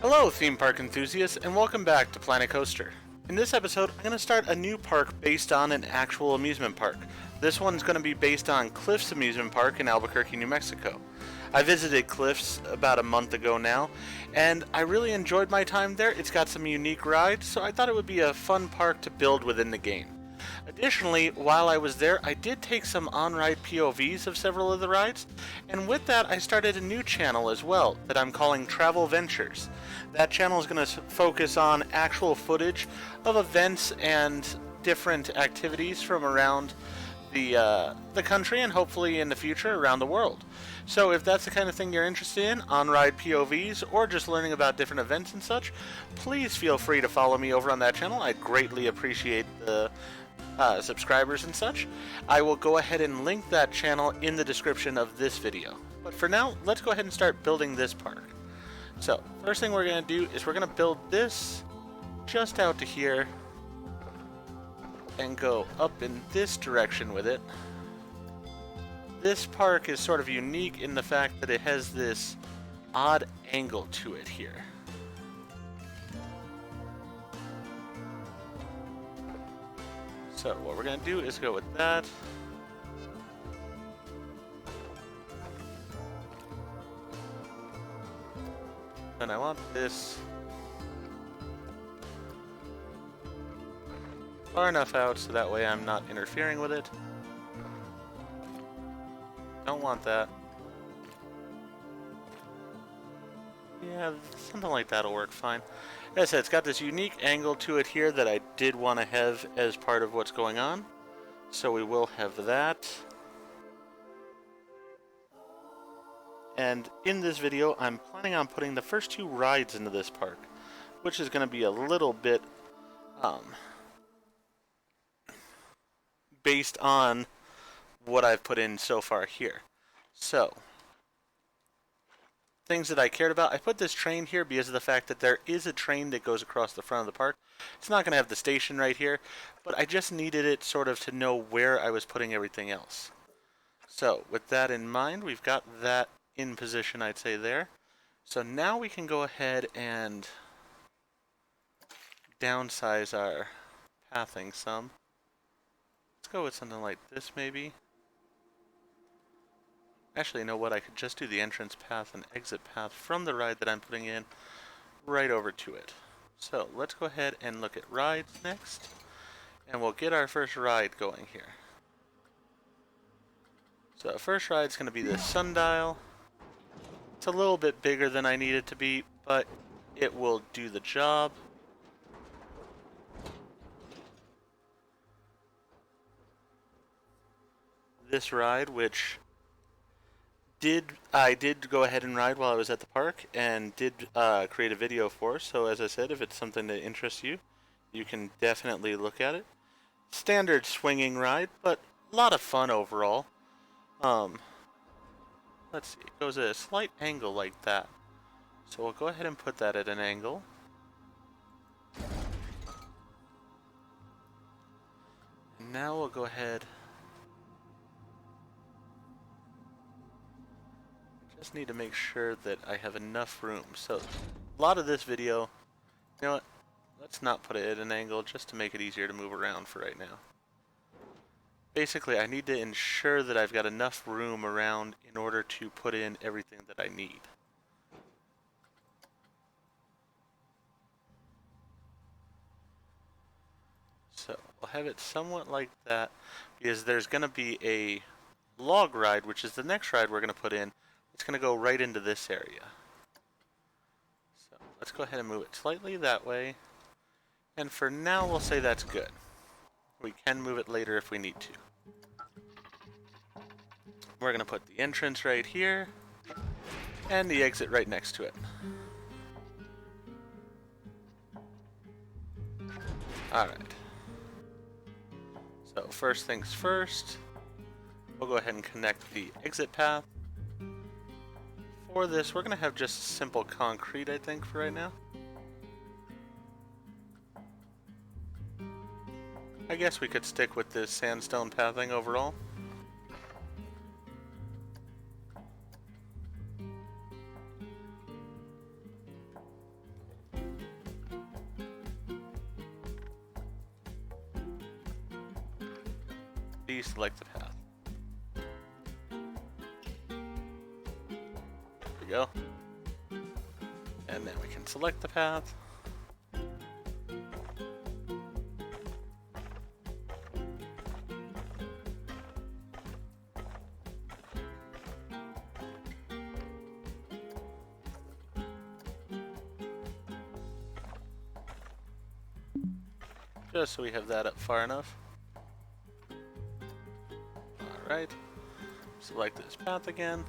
Hello, theme park enthusiasts, and welcome back to Planet Coaster. In this episode, I'm going to start a new park based on an actual amusement park. This one's going to be based on Cliff's Amusement Park in Albuquerque, New Mexico. I visited Cliff's about a month ago now, and I really enjoyed my time there. It's got some unique rides, so I thought it would be a fun park to build within the game. Additionally, while I was there, I did take some on-ride POVs of several of the rides, and with that I started a new channel as well that I'm calling Travel Ventures. That channel is going to focus on actual footage of events and different activities from around the country and hopefully in the future around the world. So if that's the kind of thing you're interested in, on-ride POVs, or just learning about different events and such, please feel free to follow me over on that channel. I'd greatly appreciate the subscribers and such. I will go ahead and link that channel in the description of this video. But for now, let's go ahead and start building this park. So, first thing we're going to do is we're going to build this just out to here and go up in this direction with it. This park is sort of unique in the fact that it has this odd angle to it here. So what we're going to do is go with that. And I want this far enough out so that way I'm not interfering with it. Don't want that. Yeah, something like that'll work fine. As I said, it's got this unique angle to it here that I did want to have as part of what's going on. So we will have that. And in this video, I'm planning on putting the first two rides into this park, which is going to be a little bit based on what I've put in so far here. So, things that I cared about. I put this train here because of the fact that there is a train that goes across the front of the park. It's not going to have the station right here, but I just needed it sort of to know where I was putting everything else. So, with that in mind, we've got that in position, I'd say, there. So now we can go ahead and downsize our pathing some. Let's go with something like this, maybe. Actually, you know what? I could just do the entrance path and exit path from the ride that I'm putting in right over to it. So let's go ahead and look at rides next, and we'll get our first ride going here. So the first ride is going to be the sundial. It's a little bit bigger than I need it to be, but it will do the job. This ride, which I did go ahead and ride while I was at the park, and did create a video for. So as I said, if it's something that interests you, you can definitely look at it. Standard swinging ride, but a lot of fun overall. Let's see, it goes at a slight angle like that. So we'll go ahead and put that at an angle. And now we'll go ahead. Just need to make sure that I have enough room. So a lot of this video, you know what, let's not put it at an angle just to make it easier to move around for right now. Basically, I need to ensure that I've got enough room around in order to put in everything that I need. So we'll have it somewhat like that, because there's going to be a log ride, which is the next ride we're going to put in. It's going to go right into this area. So let's go ahead and move it slightly that way. And for now, we'll say that's good. We can move it later if we need to. We're going to put the entrance right here, and the exit right next to it. Alright. So first things first, we'll go ahead and connect the exit path. For this, we're going to have just simple concrete, I think, for right now. I guess we could stick with this sandstone pathing overall. we select the path. There we go. And then we can select the path. Just so we have that up far enough. Alright. Select this path again.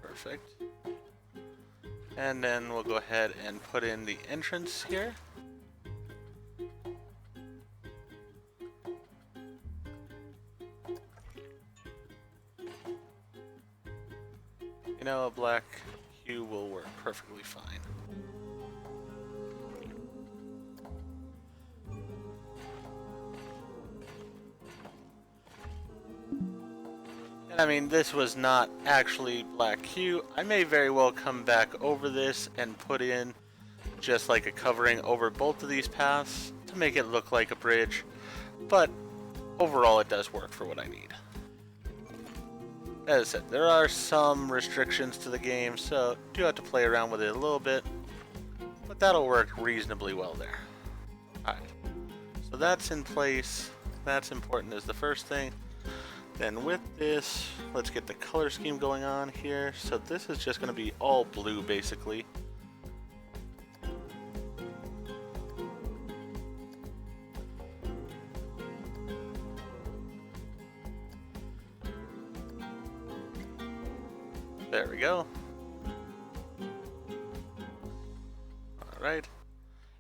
Perfect. And then we'll go ahead and put in the entrance here. You know, a black hue will work perfectly fine. And I mean, this was not actually black hue. I may very well come back over this and put in just like a covering over both of these paths to make it look like a bridge, but overall it does work for what I need. As I said, there are some restrictions to the game, so do have to play around with it a little bit, but that'll work reasonably well there. Alright, so that's in place. That's important as the first thing. Then with this, let's get the color scheme going on here. So this is just going to be all blue basically. There we go. Alright.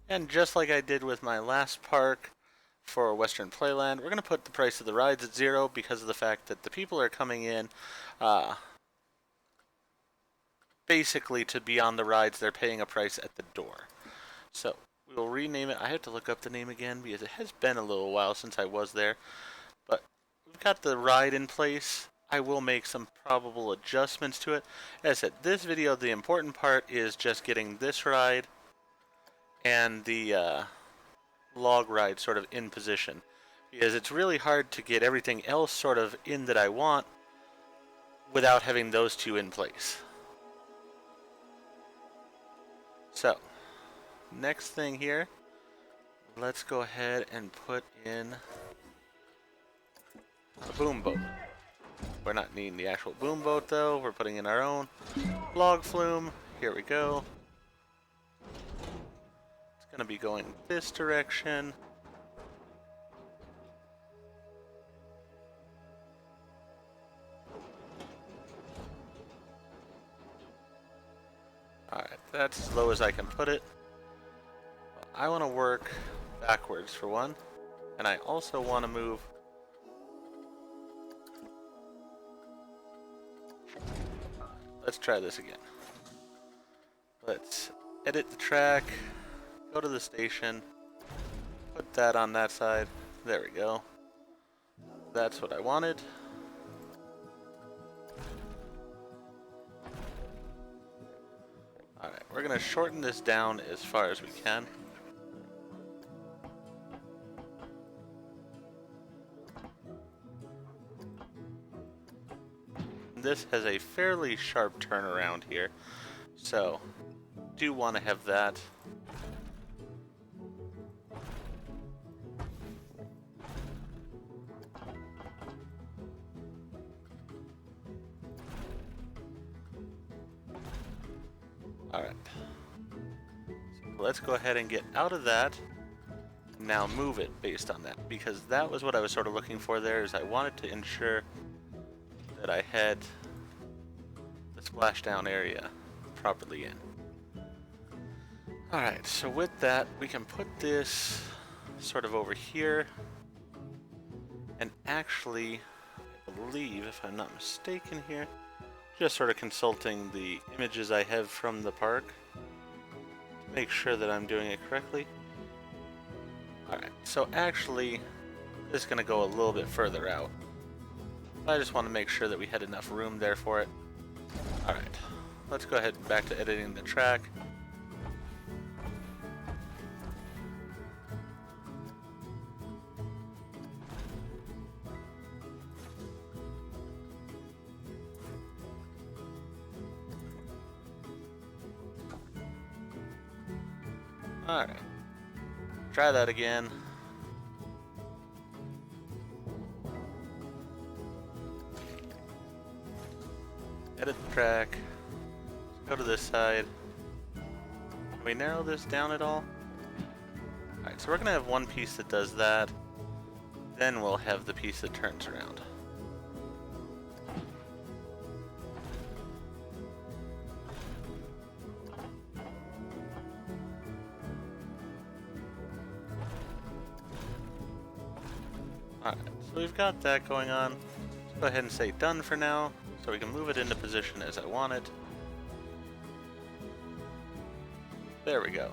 And just like I did with my last park for Western Playland, we're going to put the price of the rides at 0 because of the fact that the people are coming in basically to be on the rides. They're paying a price at the door. So we will rename it. I have to look up the name again because it has been a little while since I was there. But we've got the ride in place. I will make some probable adjustments to it. As I said, this video, the important part is just getting this ride and the log ride sort of in position, because it's really hard to get everything else sort of in that I want without having those two in place. So next thing here, let's go ahead and put in a boom boat. We're not needing the actual boom boat though, we're putting in our own log flume. Here we go. It's going to be going this direction. Alright, that's as low as I can put it. I want to work backwards for one, and I also want to move Let's try this again. Let's edit the track, go to the station, put that on that side. There we go. That's what I wanted. Alright, we're going to shorten this down as far as we can. This has a fairly sharp turnaround here, so do want to have that. Alright, so let's go ahead and get out of that. Now move it based on that, because that was what I was sort of looking for there, is I wanted to ensure that I had the splashdown area properly in. Alright, so with that, we can put this sort of over here, and actually, I believe, if I'm not mistaken here, just sort of consulting the images I have from the park to make sure that I'm doing it correctly. Alright, so actually, this is going to go a little bit further out. I just want to make sure that we had enough room there for it. Alright, let's go ahead and back to editing the track. Alright. Try that again. Edit the track. Let's go to this side. Can we narrow this down at all? Alright, so we're going to have one piece that does that. Then we'll have the piece that turns around. Alright, so we've got that going on. Let's go ahead and say done for now, so we can move it into position as I want it. There we go.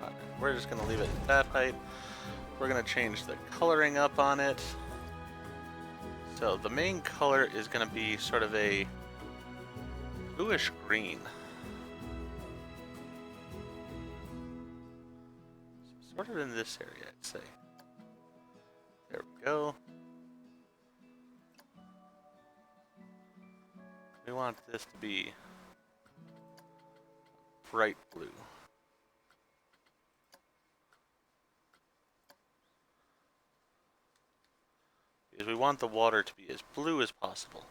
Alright, we're just going to leave it at that height. We're going to change the coloring up on it. So the main color is going to be sort of a bluish green. Sort of in this area, I'd say. There we go. We want this to be bright blue. Because we want the water to be as blue as possible.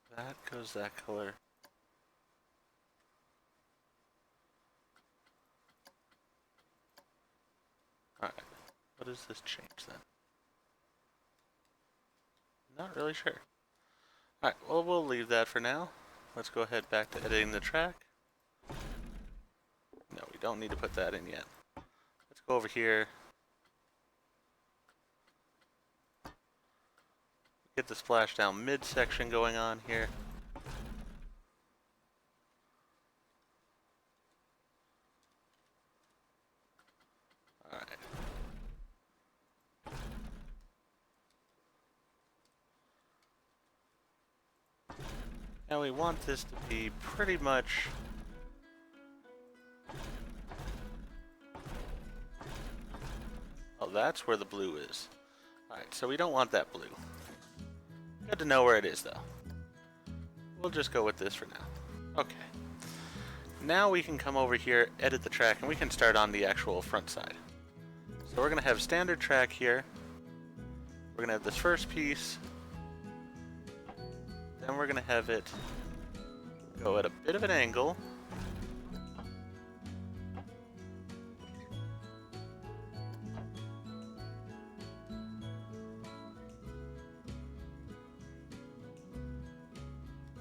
So that goes that color. Alright, what does this change then? Not really sure. Alright, well we'll leave that for now. Let's go ahead back to editing the track. No, we don't need to put that in yet. Let's go over here. Get the splashdown midsection going on here. Alright. Now we want this to be pretty much that's where the blue is. Alright, so we don't want that blue. Good to know where it is though. We'll just go with this for now. Okay. Now we can come over here, edit the track, and we can start on the actual front side. So we're going to have standard track here. We're going to have this first piece. Then we're going to have it go at a bit of an angle.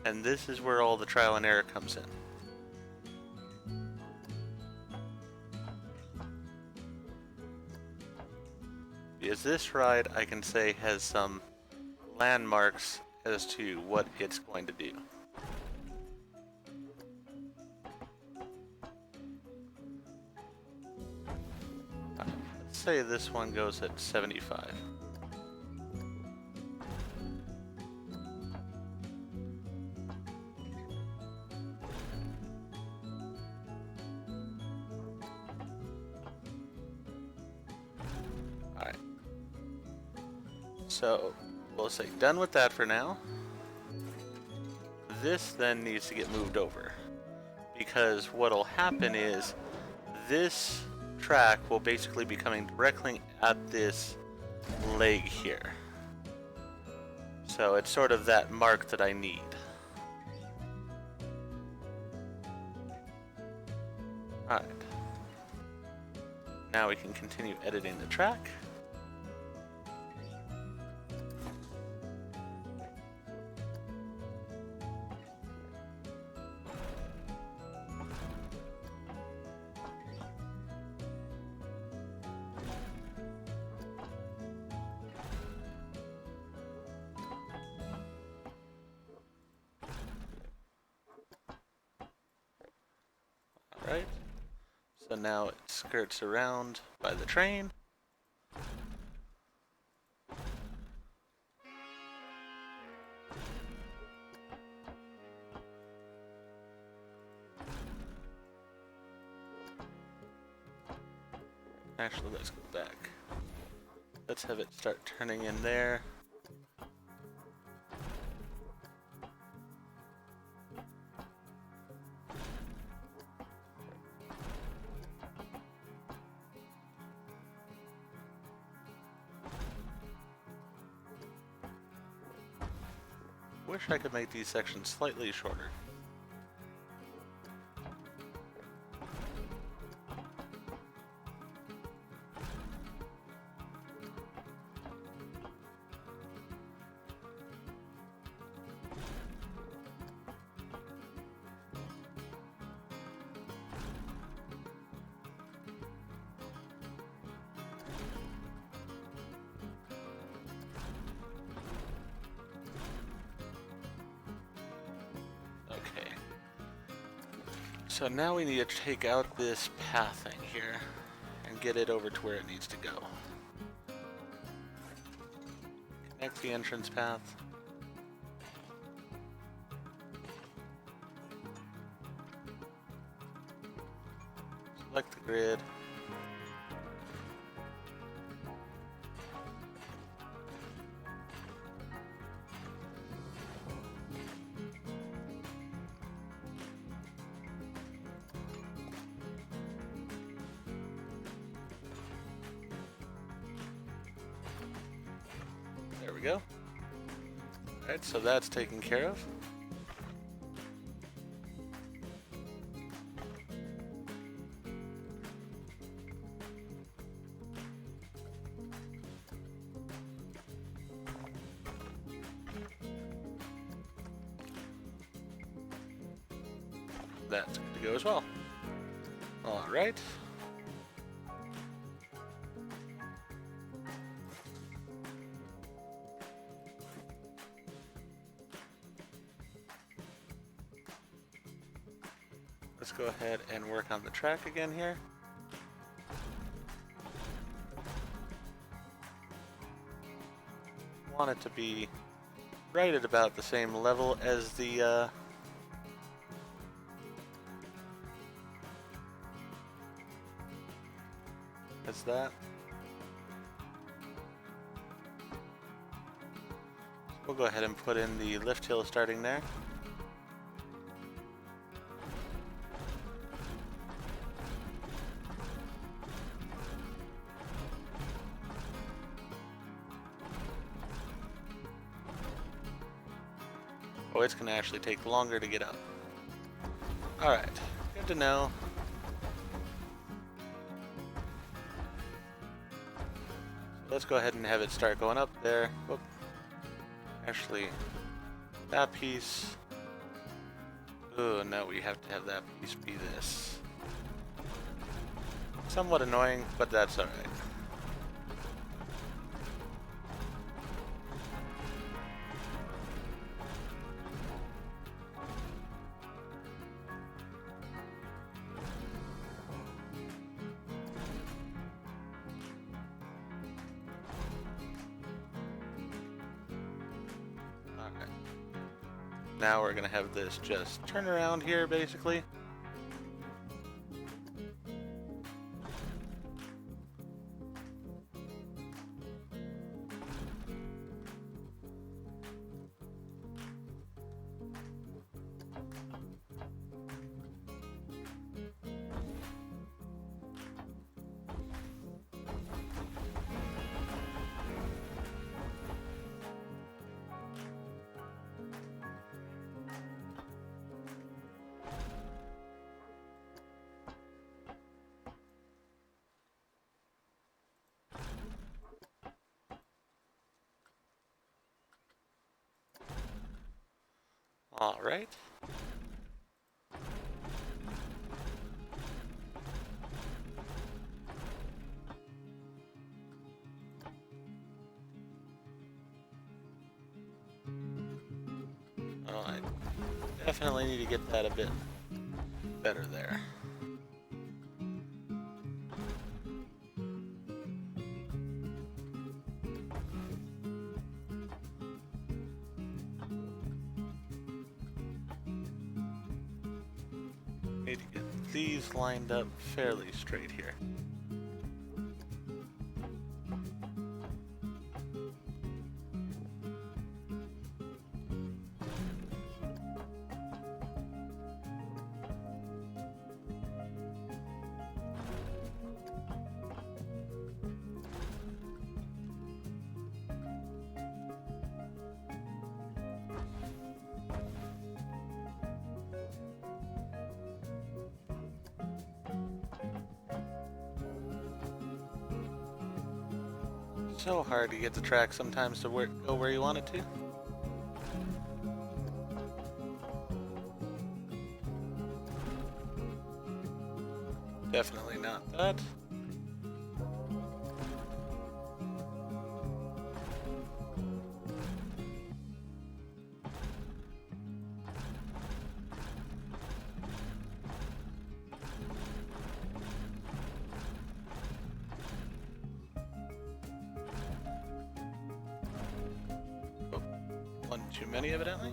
And this is where all the trial and error comes in. Because this ride, I can say, has some landmarks as to what it's going to do. Let's say this one goes at 75. Alright. So, we'll say done with that for now. This then needs to get moved over. Because what'll happen is this track will basically be coming directly at this leg here. So it's sort of that mark that I need. Alright. Now we can continue editing the track. Alright, so now it skirts around by the train. Actually, let's go back. Let's have it start turning in there. Wish I could make these sections slightly shorter. Okay. So now we need to take out this pathing here and get it over to where it needs to go. Connect the entrance path. Select the grid. There we go. Alright, so that's taken care of. That's good to go as well. Alright. Let's go ahead and work on the track again here. Want it to be right at about the same level as the that. We'll go ahead and put in the lift hill starting there. Oh, it's going to actually take longer to get up. Alright, good to know. Let's go ahead and have it start going up there. Whoop. Actually, that piece. Oh, no, we have to have that piece be this. Somewhat annoying, but that's alright. Now we're gonna have this just turn around here, basically. All right. Well, I definitely need to get that a bit better there. Need to get these lined up fairly straight here. So hard to get the track sometimes to go where you want it to. Definitely not that. Oh, one too many, evidently.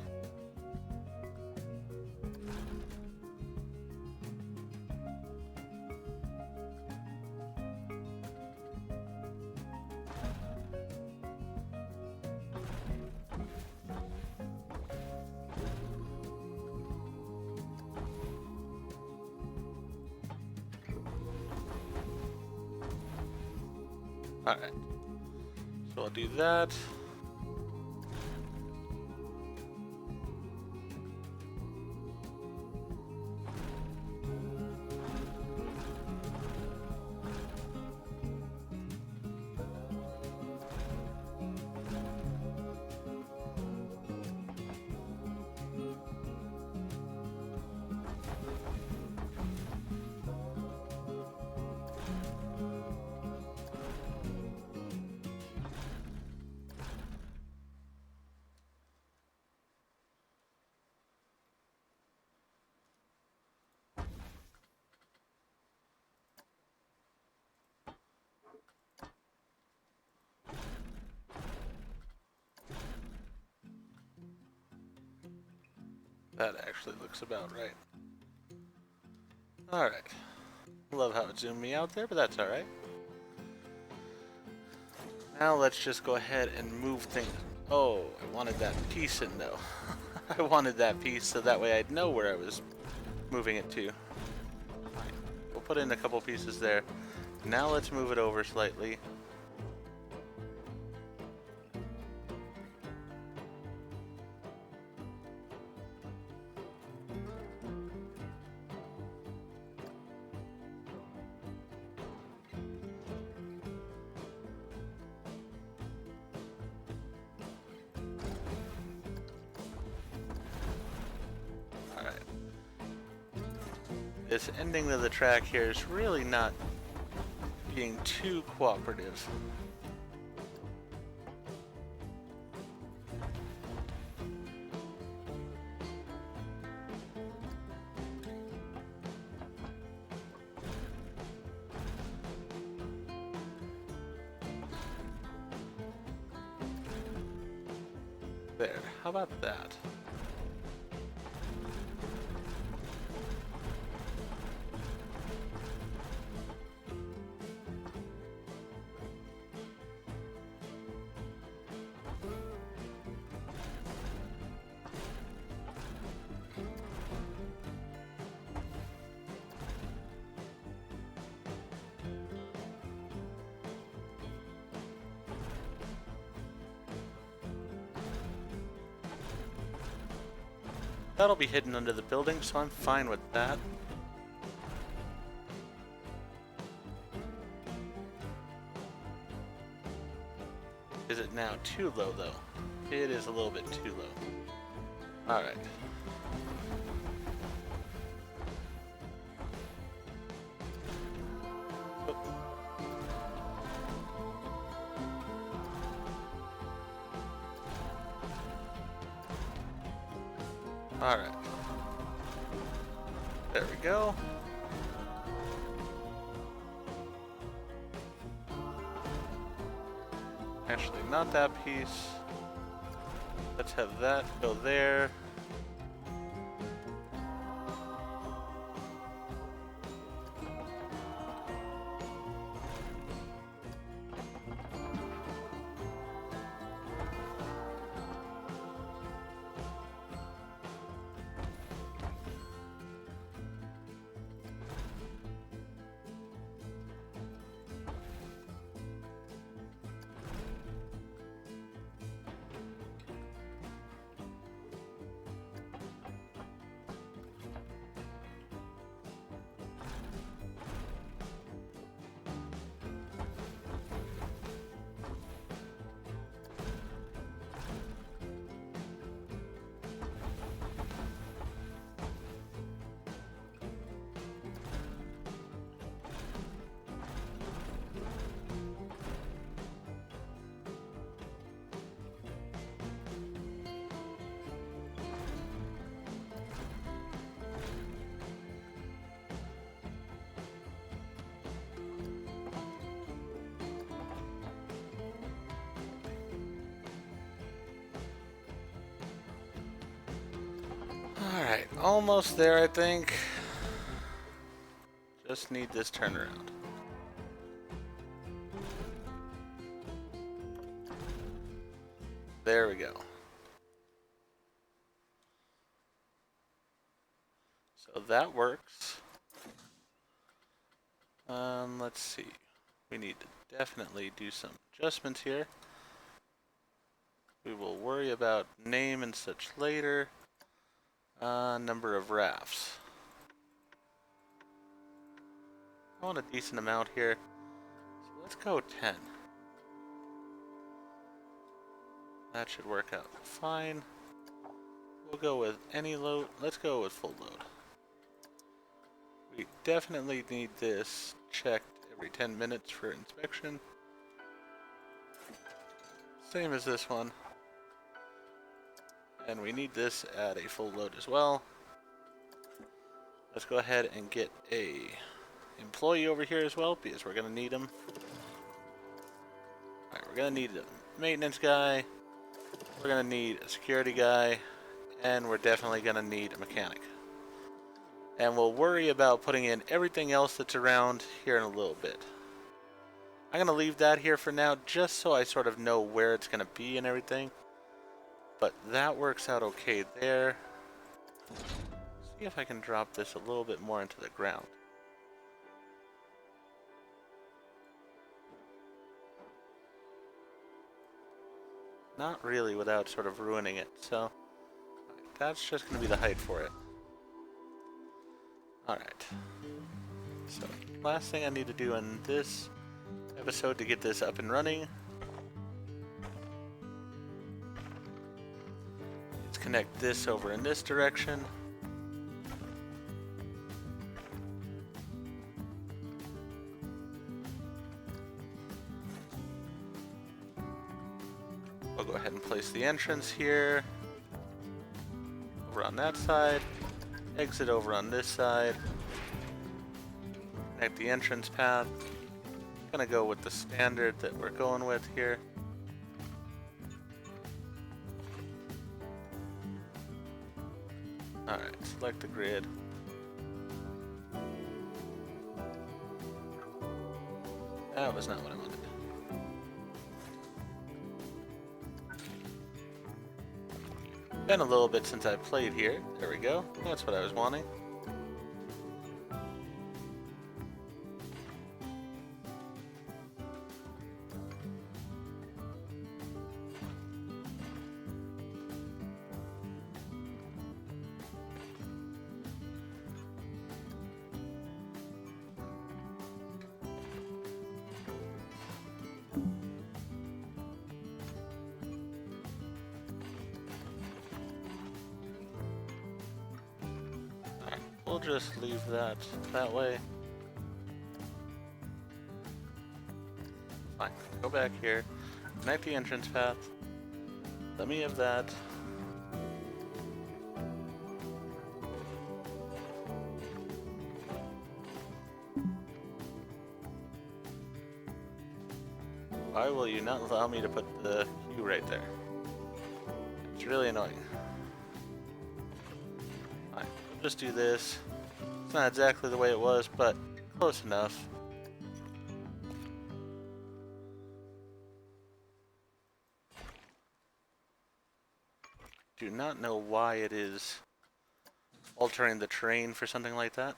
Alright, so I'll do that. That actually looks about right. Alright. Love how it zoomed me out there, but that's alright. Now let's just go ahead and move things. Oh, I wanted that piece in though. I wanted that piece so that way I'd know where I was moving it to. Fine. We'll put in a couple pieces there. Now let's move it over slightly. This ending of the track here is really not being too cooperative. There, how about that? That'll be hidden under the building, so I'm fine with that. Is it now too low, though? It is a little bit too low. Alright. Alright. There we go. Actually, not that piece. Let's have that go there. almost there, I think. Just need this turnaround. There we go. So that works. Let's see. We need to definitely do some adjustments here. We will worry about name and such later. Number of rafts. I want a decent amount here. So let's go 10. That should work out fine. We'll go with any load. Let's go with full load. We definitely need this checked every 10 minutes for inspection. Same as this one. And we need this at a full load as well. Let's go ahead and get a employee over here as well, because we're going to need him. Alright, we're going to need a maintenance guy. We're going to need a security guy. And we're definitely going to need a mechanic. And we'll worry about putting in everything else that's around here in a little bit. I'm going to leave that here for now, just so I sort of know where it's going to be and everything. But that works out okay there. See if I can drop this a little bit more into the ground. Not really without sort of ruining it, so that's just going to be the height for it. Alright. So, last thing I need to do in this episode to get this up and running is connect this over in this direction. We'll go ahead and place the entrance here, over on that side, exit over on this side, connect the entrance path. Gonna go with the standard that we're going with here. Alright, select the grid. That was not what I wanted. Been a little bit since I played here. There we go. That's what I was wanting. We'll just leave that way. Fine. Go back here. Connect the entrance path. Let me have that. Why will you not allow me to put the Q right there? It's really annoying. Fine. We'll just do this. It's not exactly the way it was, but close enough. Do not know why it is altering the terrain for something like that.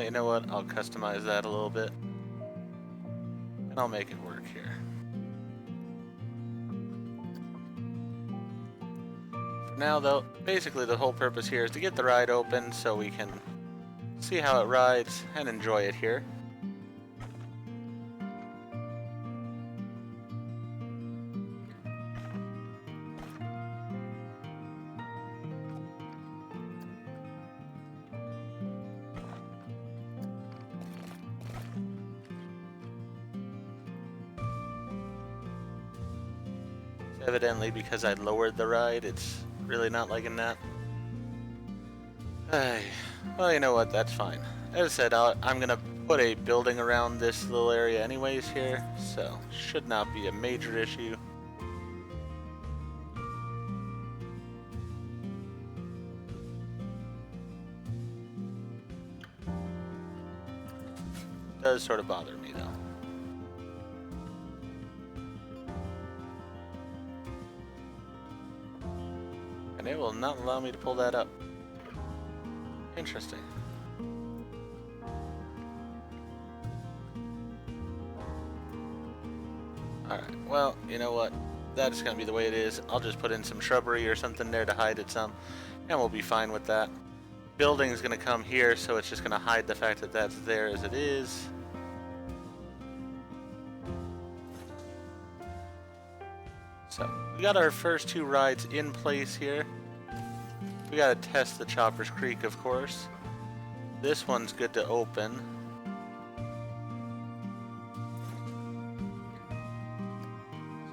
You know what? I'll customize that a little bit. And I'll make it work here. For now, though, basically the whole purpose here is to get the ride open so we can see how it rides and enjoy it here. Evidently because I lowered the ride, it's really not liking that. Well, you know what, that's fine. As I said, I'm going to put a building around this little area anyways here, so should not be a major issue. Does sort of bother me though. And it will not allow me to pull that up. Interesting. Alright, well, you know what? That's going to be the way it is. I'll just put in some shrubbery or something there to hide it some, and we'll be fine with that. Building is going to come here, so it's just going to hide the fact that that's there as it is. So, we got our first two rides in place here. We got to test the Chopper's Creek, of course. This one's good to open.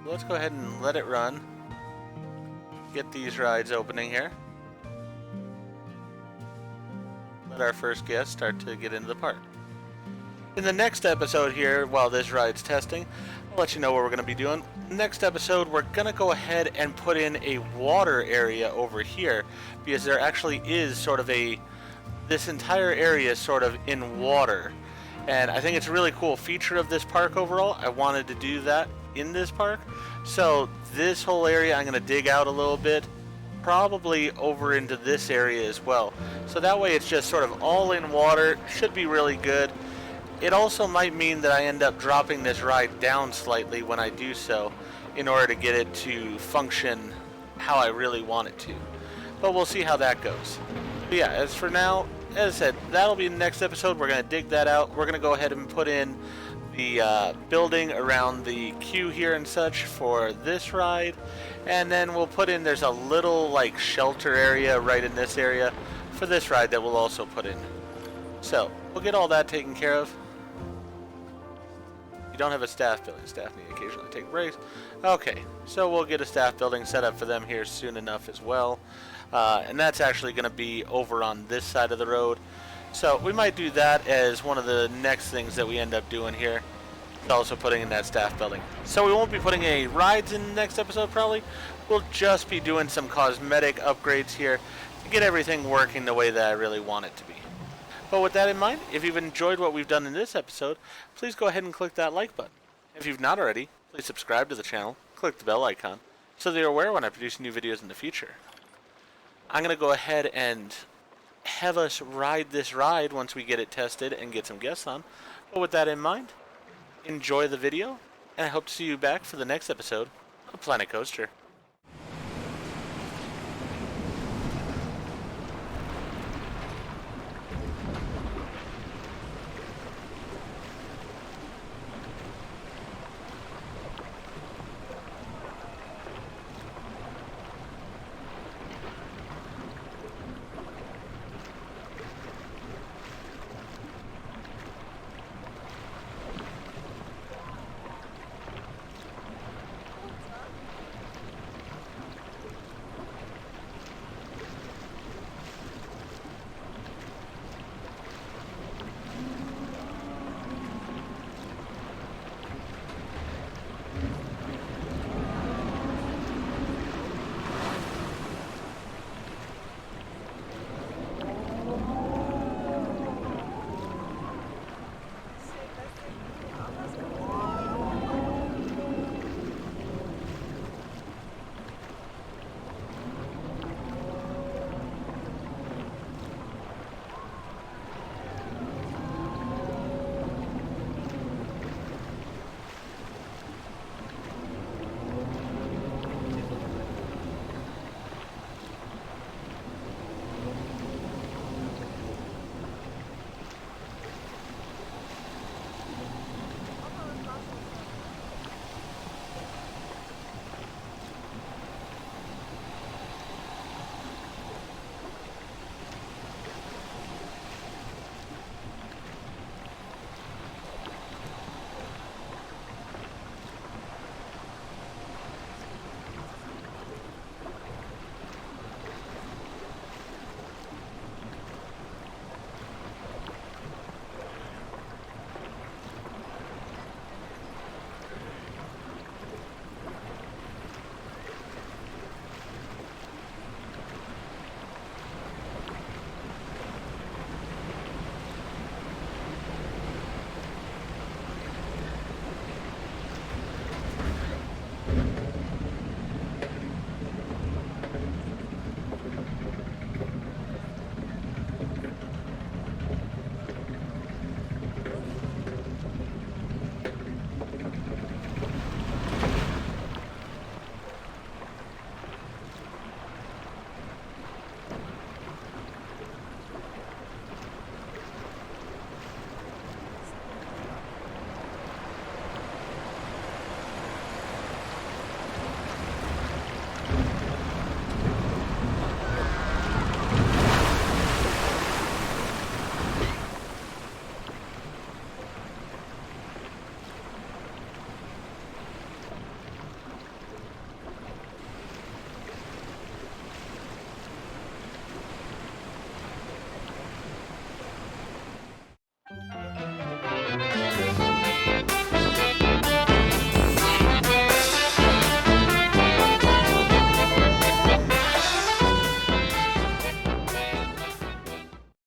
So let's go ahead and let it run. Get these rides opening here. Let our first guest start to get into the park. In the next episode here, while this ride's testing, I'll let you know what we're going to be doing. Next episode, we're going to go ahead and put in a water area over here, because there actually is sort of this entire area is sort of in water. And I think it's a really cool feature of this park overall. I wanted to do that in this park. So this whole area I'm going to dig out a little bit, probably over into this area as well. So that way it's just sort of all in water. Should be really good. It also might mean that I end up dropping this ride down slightly when I do so, in order to get it to function how I really want it to. But we'll see how that goes. But yeah, as for now, as I said, that'll be the next episode. We're going to dig that out. We're going to go ahead and put in the building around the queue here and such for this ride. And then we'll put in, there's a little like shelter area right in this area for this ride that we'll also put in. So, we'll get all that taken care of. You don't have a staff building. Staff need to occasionally take breaks. Okay, so we'll get a staff building set up for them here soon enough as well. And that's actually going to be over on this side of the road. So we might do that as one of the next things that we end up doing here. Also putting in that staff building. So we won't be putting any rides in the next episode probably. We'll just be doing some cosmetic upgrades here to get everything working the way that I really want it to be. But with that in mind, if you've enjoyed what we've done in this episode, please go ahead and click that like button. If you've not already, please subscribe to the channel, click the bell icon, so that you're aware when I produce new videos in the future. I'm going to go ahead and have us ride this ride once we get it tested and get some guests on. But with that in mind, enjoy the video, and I hope to see you back for the next episode of Planet Coaster.